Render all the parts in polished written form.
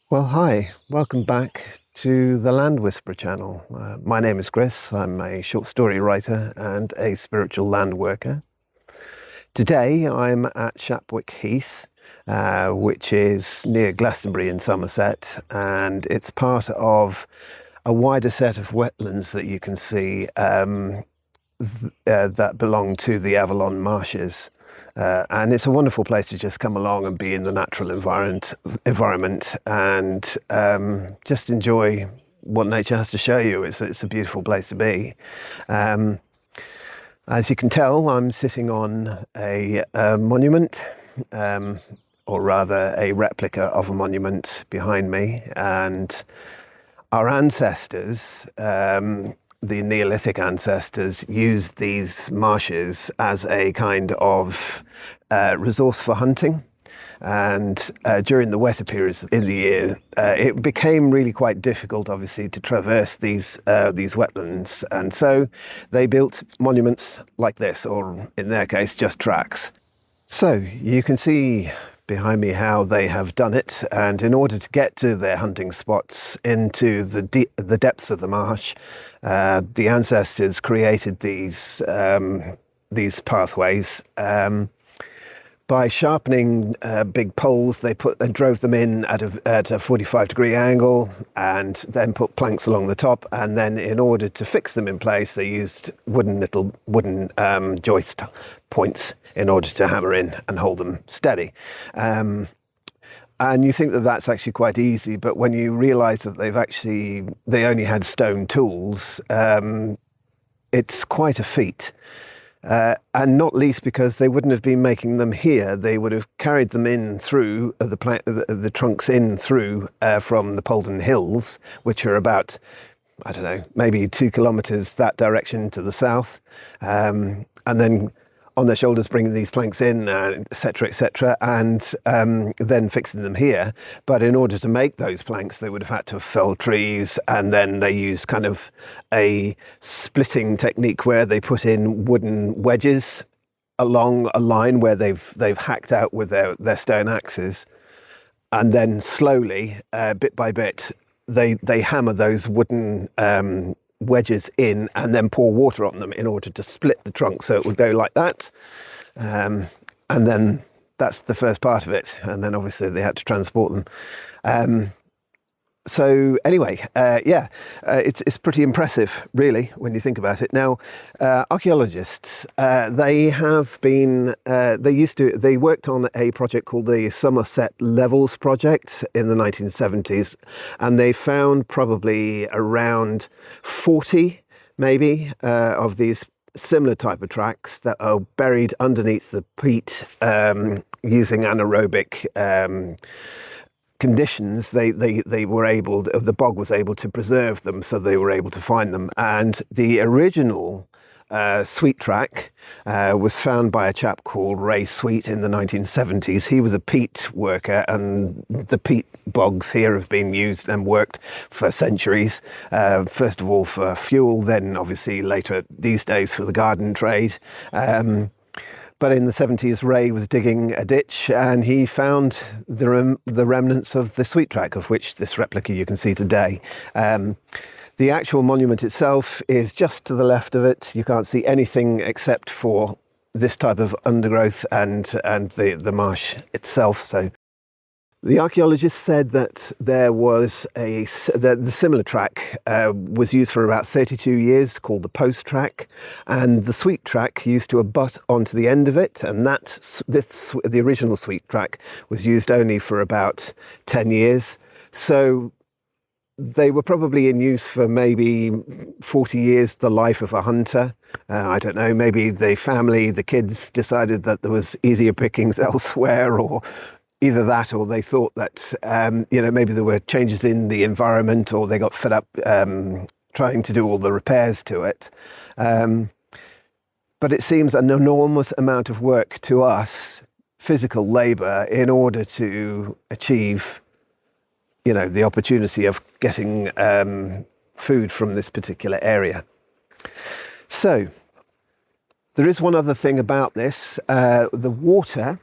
Well, hi, welcome back to the Land Whisperer channel. My name is Chris. I'm a short story writer and a spiritual land worker. Today I'm at Shapwick Heath, which is near Glastonbury in Somerset, and it's part of a wider set of wetlands that you can see that belong to the Avalon Marshes. And it's a wonderful place to just come along and be in the natural environment and just enjoy what nature has to show you. It's a beautiful place to be. Um, as you can tell, I'm sitting on a monument, or rather a replica of a monument behind me. And our ancestors, the Neolithic ancestors, used these marshes as a kind of resource for hunting. And during the wetter periods in the year, it became really quite difficult, obviously, to traverse these wetlands. And so they built monuments like this, or in their case, just tracks. So you can see behind me how they have done it, and in order to get to their hunting spots into the depths of the marsh, the ancestors created these pathways. By sharpening big poles, they drove them in at a 45-degree angle, and then put planks along the top. And then, in order to fix them in place, they used little wooden joist points in order to hammer in and hold them steady. And you think that that's actually quite easy, but when you realise that they only had stone tools, it's quite a feat. And not least because they wouldn't have been making them here. They would have carried them in through the trunks in through from the Polden Hills, which are about, I don't know, maybe 2 kilometres that direction to the south. And then on their shoulders bringing these planks in, et cetera, and then fixing them here. But in order to make those planks, they would have had to fell trees, and then they used kind of a splitting technique where they put in wooden wedges along a line where they've hacked out with their stone axes, and then slowly, bit by bit, they hammer those wooden wedges in and then pour water on them in order to split the trunk, so it would go like that. And then that's the first part of it, and then obviously they had to transport them. So anyway, it's pretty impressive, really, when you think about it. Now, archaeologists, they worked on a project called the Somerset Levels Project in the 1970s, and they found probably around 40, maybe, of these similar type of tracks that are buried underneath the peat using anaerobic conditions. They were able, the bog was able to preserve them, so they were able to find them. And the original Sweet track was found by a chap called Ray Sweet in the 1970s. He was a peat worker, and the peat bogs here have been used and worked for centuries. First of all for fuel, then obviously later these days for the garden trade. But in the 70s, Ray was digging a ditch and he found the remnants of the Sweet track, of which this replica you can see today. The actual monument itself is just to the left of it. You can't see anything except for this type of undergrowth and the marsh itself. So the archaeologists said that there was the similar track was used for about 32 years, called the post track, and the Sweet track used to abut onto the end of it, and the original Sweet track was used only for about 10 years. So they were probably in use for maybe 40 years, the life of a hunter. I don't know, maybe the kids decided that there was easier pickings elsewhere, or either that, or they thought that, maybe there were changes in the environment, or they got fed up trying to do all the repairs to it. But it seems an enormous amount of work to us, physical labour, in order to achieve the opportunity of getting food from this particular area. So there is one other thing about this. The water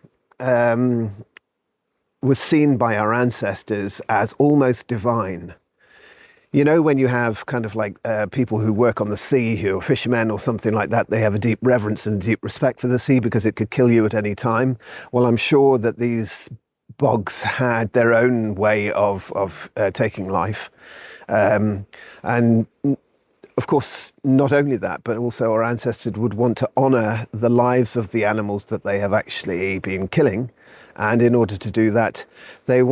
was seen by our ancestors as almost divine. You know, when you have kind of like people who work on the sea, who are fishermen or something like that, they have a deep reverence and deep respect for the sea because it could kill you at any time. Well, I'm sure that these bogs had their own way of taking life. And of course, not only that, but also our ancestors would want to honor the lives of the animals that they have actually been killing. And in order to do that, they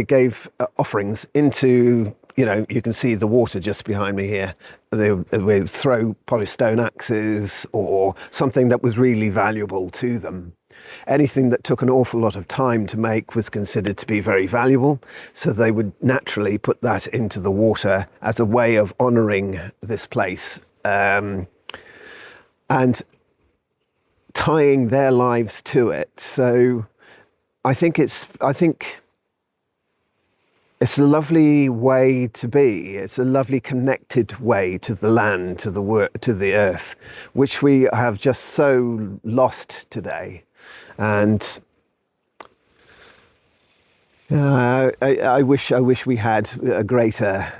gave offerings into, you can see the water just behind me here. They would throw polished stone axes or something that was really valuable to them. Anything that took an awful lot of time to make was considered to be very valuable. So they would naturally put that into the water as a way of honoring this place and tying their lives to it. So I think it's a lovely way to be. It's a lovely connected way to the land, to the earth, which we have just so lost today. And I wish we had a greater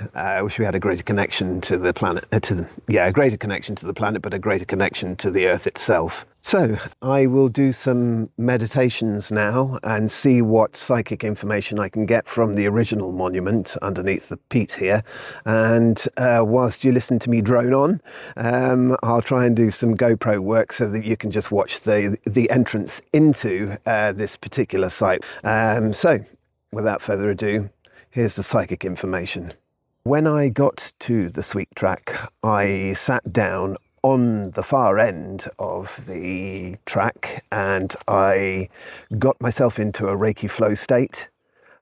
connection to the planet. A greater connection to the planet, but a greater connection to the earth itself. So I will do some meditations now and see what psychic information I can get from the original monument underneath the peat here. And whilst you listen to me drone on, I'll try and do some GoPro work so that you can just watch the entrance into this particular site. So without further ado, here's the psychic information. When I got to the sweet track, I sat down on the far end of the track and I got myself into a Reiki flow state,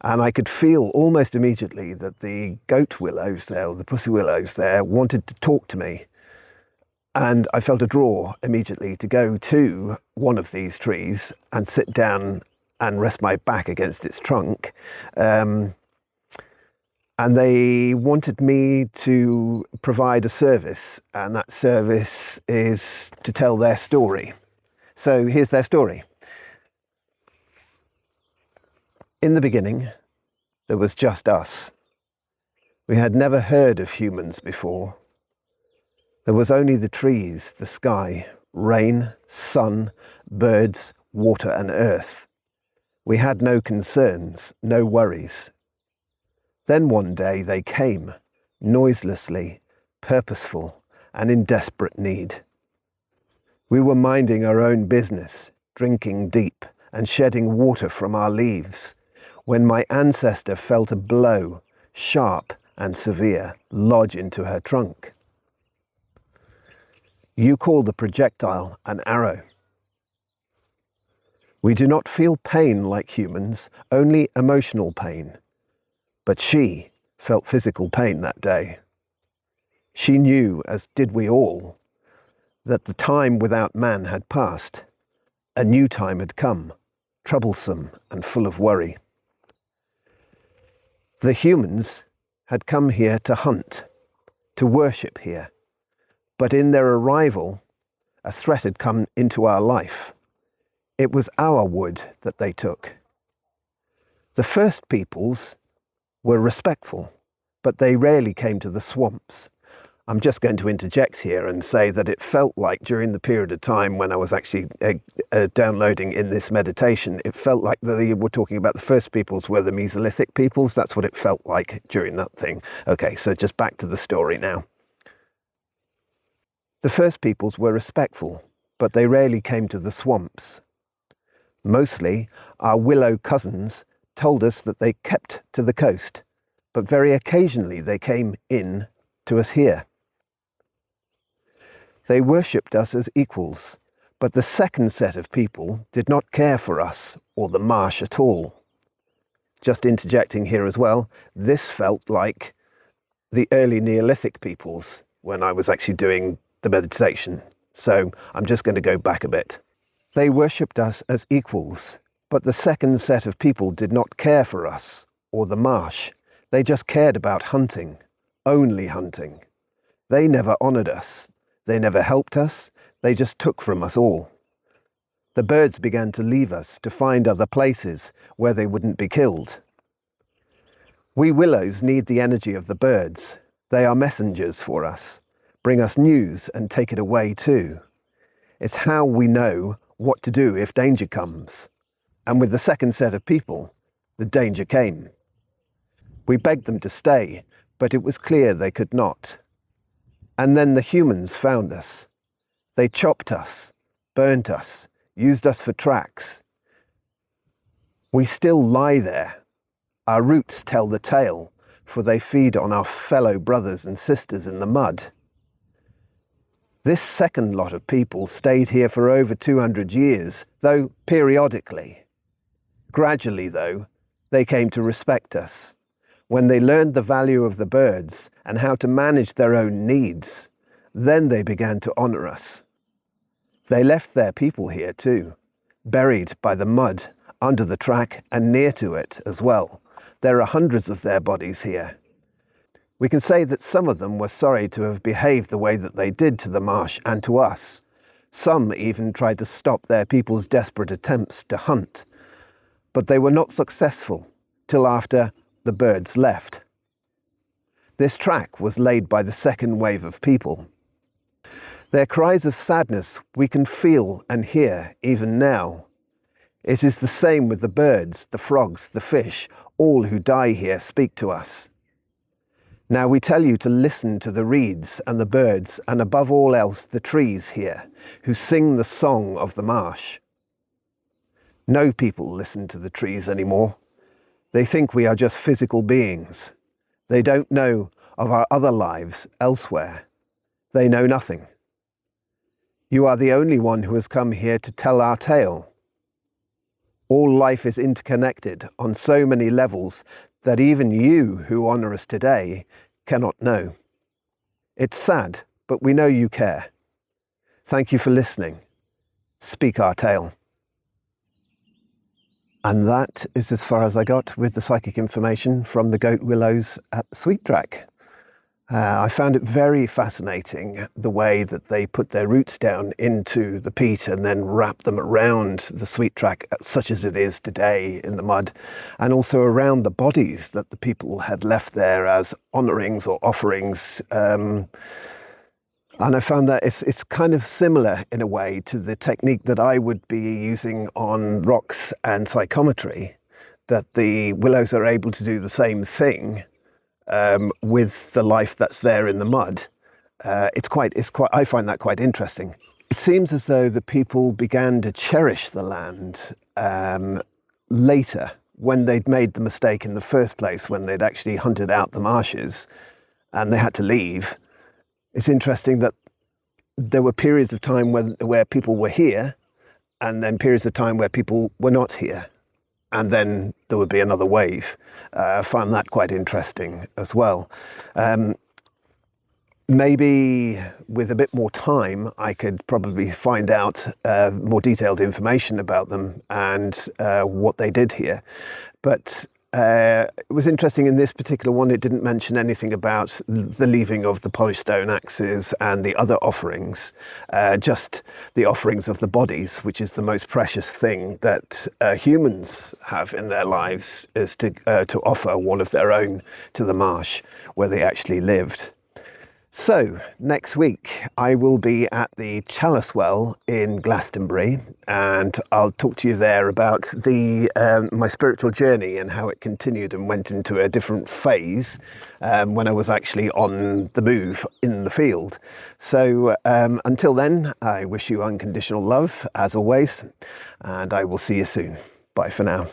and I could feel almost immediately that the goat willows there, or the pussy willows there, wanted to talk to me. And I felt a draw immediately to go to one of these trees and sit down and rest my back against its trunk. And they wanted me to provide a service, and that service is to tell their story. So here's their story. In the beginning, there was just us. We had never heard of humans before. There was only the trees, the sky, rain, sun, birds, water, and earth. We had no concerns, no worries. Then one day they came, noiselessly, purposeful, and in desperate need. We were minding our own business, drinking deep and shedding water from our leaves, when my ancestor felt a blow, sharp and severe, lodge into her trunk. You call the projectile an arrow. We do not feel pain like humans, only emotional pain. But she felt physical pain that day. She knew, as did we all, that the time without man had passed. A new time had come, troublesome and full of worry. The humans had come here to hunt, to worship here. But in their arrival, a threat had come into our life. It was our wood that they took. The first peoples were respectful, but they rarely came to the swamps. I'm just going to interject here and say that it felt like during the period of time when I was actually downloading in this meditation, it felt like they were talking about the first peoples were the Mesolithic peoples. That's what it felt like during that thing. Okay, so just back to the story now. The first peoples were respectful, but they rarely came to the swamps. Mostly, our willow cousins told us that they kept to the coast, but very occasionally they came in to us here. They worshipped us as equals, but the second set of people did not care for us or the marsh at all. Just interjecting here as well, this felt like the early Neolithic peoples when I was actually doing the meditation. So I'm just going to go back a bit. They worshipped us as equals, but the second set of people did not care for us or the marsh. They just cared about hunting, only hunting. They never honoured us. They never helped us. They just took from us all. The birds began to leave us to find other places where they wouldn't be killed. We willows need the energy of the birds. They are messengers for us, bring us news and take it away too. It's how we know what to do if danger comes. And with the second set of people, the danger came. We begged them to stay, but it was clear they could not. And then the humans found us. They chopped us, burnt us, used us for tracks. We still lie there. Our roots tell the tale, for they feed on our fellow brothers and sisters in the mud. This second lot of people stayed here for over 200 years, though periodically. Gradually, though, they came to respect us. When they learned the value of the birds and how to manage their own needs, then they began to honour us. They left their people here too, buried by the mud, under the track and near to it as well. There are hundreds of their bodies here. We can say that some of them were sorry to have behaved the way that they did to the marsh and to us. Some even tried to stop their people's desperate attempts to hunt, but they were not successful till after the birds left. This track was laid by the second wave of people. Their cries of sadness we can feel and hear even now. It is the same with the birds, the frogs, the fish. All who die here speak to us. Now we tell you to listen to the reeds and the birds, and above all else the trees here, who sing the song of the marsh. No people listen to the trees anymore. They think we are just physical beings. They don't know of our other lives elsewhere. They know nothing. You are the only one who has come here to tell our tale. All life is interconnected on so many levels that even you who honour us today cannot know. It's sad, but we know you care. Thank you for listening. Speak our tale. And that is as far as I got with the psychic information from the goat willows at the Sweet Track. I found it very fascinating the way that they put their roots down into the peat and then wrap them around the Sweet Track, such as it is today in the mud, and also around the bodies that the people had left there as honourings or offerings. And I found that it's kind of similar in a way to the technique that I would be using on rocks and psychometry, that the willows are able to do the same thing with the life that's there in the mud. I find that quite interesting. It seems as though the people began to cherish the land later, when they'd made the mistake in the first place, when they'd actually hunted out the marshes and they had to leave. It's interesting that there were periods of time where people were here, and then periods of time where people were not here. And then there would be another wave. I found that quite interesting as well. Maybe with a bit more time, I could probably find out more detailed information about them and what they did here. But it was interesting in this particular one, it didn't mention anything about the leaving of the polished stone axes and the other offerings, just the offerings of the bodies, which is the most precious thing that humans have in their lives, is to offer one of their own to the marsh where they actually lived. So next week I will be at the Chalice Well in Glastonbury, and I'll talk to you there about my spiritual journey and how it continued and went into a different phase when I was actually on the move in the field. So until then, I wish you unconditional love as always, and I will see you soon. Bye for now.